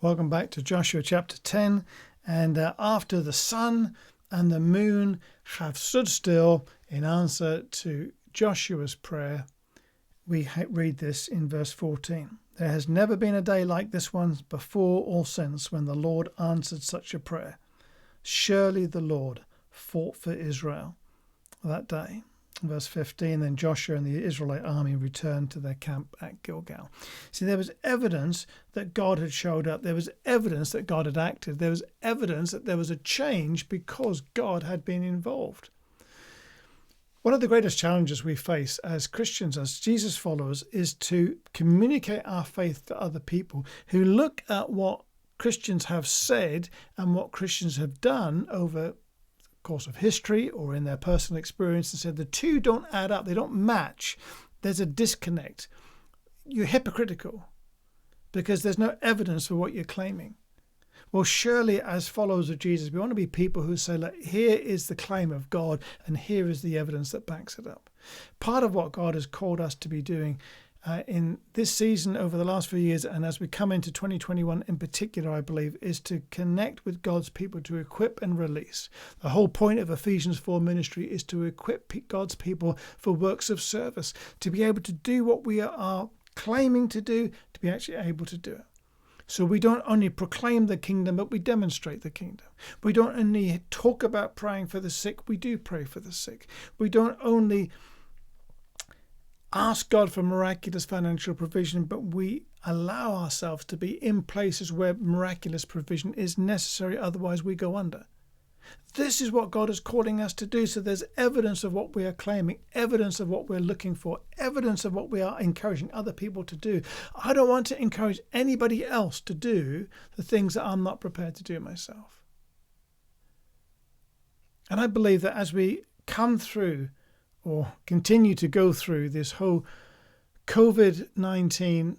Welcome back to Joshua chapter 10. And after the sun and the moon have stood still in answer to Joshua's prayer, we read this in verse 14. There has never been a day like this one before or since when the Lord answered such a prayer. Surely the Lord fought for Israel that day. Verse 15, then Joshua and the Israelite army returned to their camp at Gilgal. See, there was evidence that God had showed up. There was evidence that God had acted. There was evidence that there was a change because God had been involved. One of the greatest challenges we face as Christians, as Jesus followers, is to communicate our faith to other people who look at what Christians have said and what Christians have done over course of history or in their personal experience and said the two don't add up, they don't match, there's a disconnect. You're hypocritical because there's no evidence for what you're claiming. Well, surely as followers of Jesus, we want to be people who say, like, here is the claim of God and here is the evidence that backs it up. Part of what God has called us to be doing in this season over the last few years, and as we come into 2021 in particular, I believe, is to connect with God's people to equip and release. The whole point of Ephesians 4 ministry is to equip God's people for works of service, to be able to do what we are claiming to do, to be actually able to do it. So we don't only proclaim the kingdom, but we demonstrate the kingdom. We don't only talk about praying for the sick, we do pray for the sick. We don't only ask God for miraculous financial provision, but we allow ourselves to be in places where miraculous provision is necessary, otherwise we go under. This is what God is calling us to do. So there's evidence of what we are claiming, evidence of what we're looking for, evidence of what we are encouraging other people to do. I don't want to encourage anybody else to do the things that I'm not prepared to do myself. And I believe that as we come through or continue to go through this whole COVID-19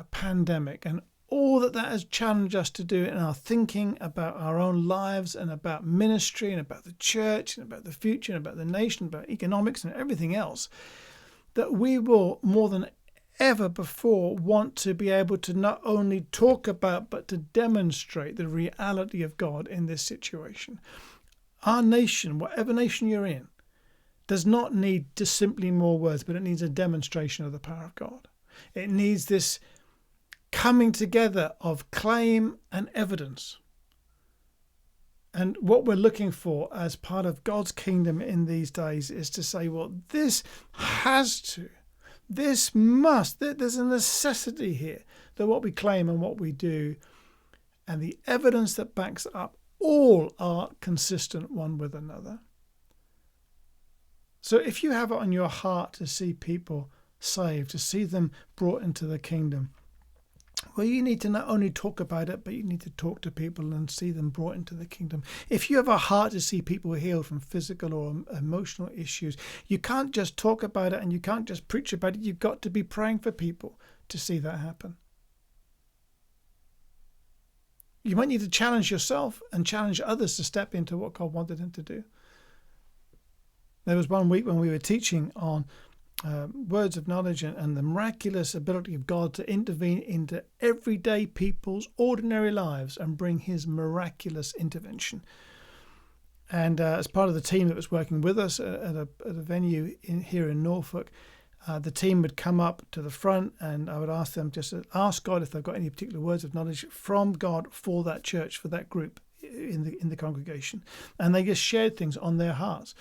pandemic and all that has challenged us to do in our thinking about our own lives and about ministry and about the church and about the future and about the nation, about economics and everything else, that we will more than ever before want to be able to not only talk about but to demonstrate the reality of God in this situation. Our nation, whatever nation you're in, does not need just simply more words, but it needs a demonstration of the power of God. It needs this coming together of claim and evidence. And what we're looking for as part of God's kingdom in these days is to say, well, this must, there's a necessity here that what we claim and what we do and the evidence that backs it up all are consistent one with another. So if you have it on your heart to see people saved, to see them brought into the kingdom, well, you need to not only talk about it, but you need to talk to people and see them brought into the kingdom. If you have a heart to see people healed from physical or emotional issues, you can't just talk about it and you can't just preach about it. You've got to be praying for people to see that happen. You might need to challenge yourself and challenge others to step into what God wanted them to do. There was one week when we were teaching on words of knowledge and the miraculous ability of God to intervene into everyday people's ordinary lives and bring his miraculous intervention. And as part of the team that was working with us at a venue here in Norfolk, the team would come up to the front and I would ask them just to ask God if they've got any particular words of knowledge from God for that church, for that group in the congregation. And they just shared things on their hearts.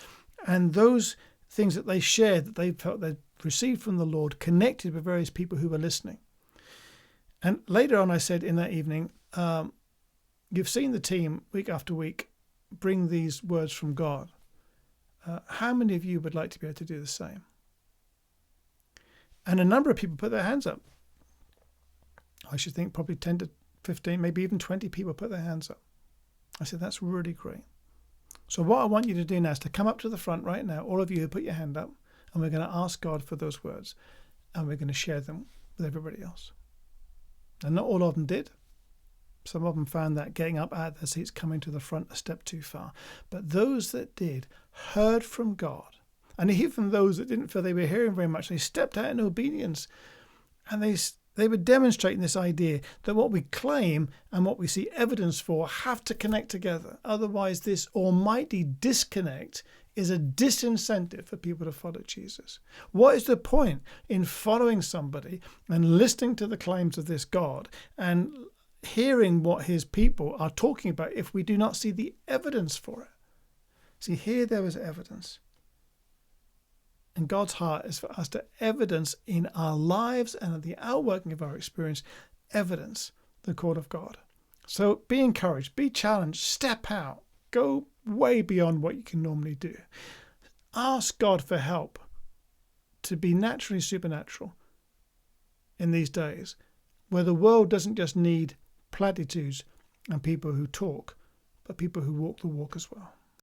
And those things that they shared, that they felt they'd received from the Lord, connected with various people who were listening. And later on, I said in that evening, you've seen the team week after week bring these words from God. How many of you would like to be able to do the same? And a number of people put their hands up. I should think probably 10 to 15, maybe even 20 people put their hands up. I said, that's really great. So what I want you to do now is to come up to the front right now, all of you who put your hand up, and we're going to ask God for those words, and we're going to share them with everybody else. And not all of them did. Some of them found that getting up out of their seats, coming to the front, a step too far. But those that did heard from God. And even those that didn't feel they were hearing very much, they stepped out in obedience, and they They were demonstrating this idea that what we claim and what we see evidence for have to connect together. Otherwise, this almighty disconnect is a disincentive for people to follow Jesus. What is the point in following somebody and listening to the claims of this God and hearing what his people are talking about if we do not see the evidence for it? See, here there was evidence. And God's heart is for us to evidence in our lives and at the outworking of our experience, evidence the call of God. So be encouraged, be challenged, step out, go way beyond what you can normally do. Ask God for help to be naturally supernatural in these days where the world doesn't just need platitudes and people who talk, but people who walk the walk as well.